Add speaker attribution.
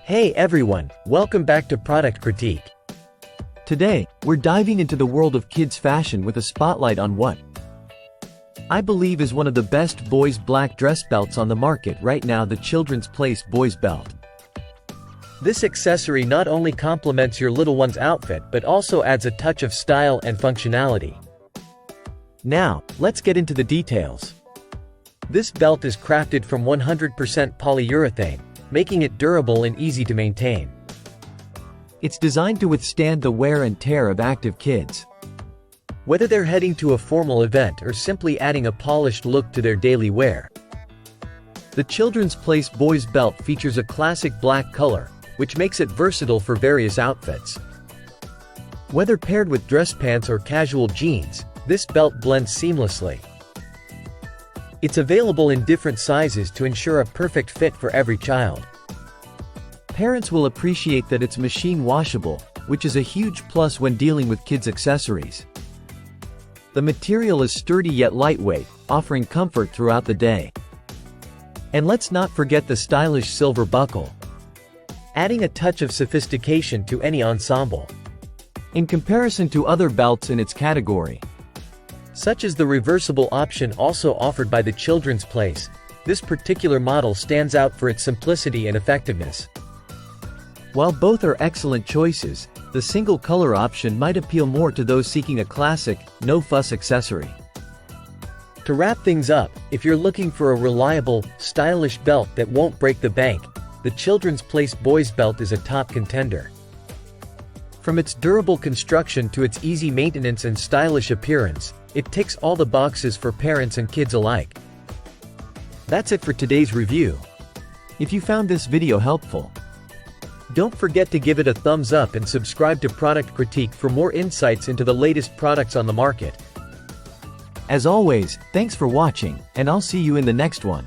Speaker 1: Hey everyone, welcome back to Product Critique.
Speaker 2: Today, we're diving into the world of kids' fashion with a spotlight on what I believe is one of the best boys' black dress belts on the market right now, the Children's Place Boys Belt.
Speaker 1: This accessory not only complements your little one's outfit but also adds a touch of style and functionality. Now, let's get into the details. This belt is crafted from 100% polyurethane, making it durable and easy to maintain.
Speaker 2: It's designed to withstand the wear and tear of active kids.
Speaker 1: Whether they're heading to a formal event or simply adding a polished look to their daily wear. The Children's Place Boys Belt features a classic black color, which makes it versatile for various outfits. Whether paired with dress pants or casual jeans, this belt blends seamlessly. It's available in different sizes to ensure a perfect fit for every child.
Speaker 2: Parents will appreciate that it's machine washable, which is a huge plus when dealing with kids' accessories. The material is sturdy yet lightweight, offering comfort throughout the day. And let's not forget the stylish silver buckle, adding a touch of sophistication to any ensemble. In comparison to other belts in its category,
Speaker 1: such as the reversible option also offered by the Children's Place, this particular model stands out for its simplicity and effectiveness.
Speaker 2: While both are excellent choices, the single color option might appeal more to those seeking a classic, no-fuss accessory.
Speaker 1: To wrap things up, if you're looking for a reliable, stylish belt that won't break the bank, the Children's Place Boys Belt is a top contender. From its durable construction to its easy maintenance and stylish appearance, it ticks all the boxes for parents and kids alike. That's it for today's review.
Speaker 2: If you found this video helpful,
Speaker 1: don't forget to give it a thumbs up and subscribe to Product Critique for more insights into the latest products on the market.
Speaker 2: As always, thanks for watching, and I'll see you in the next one.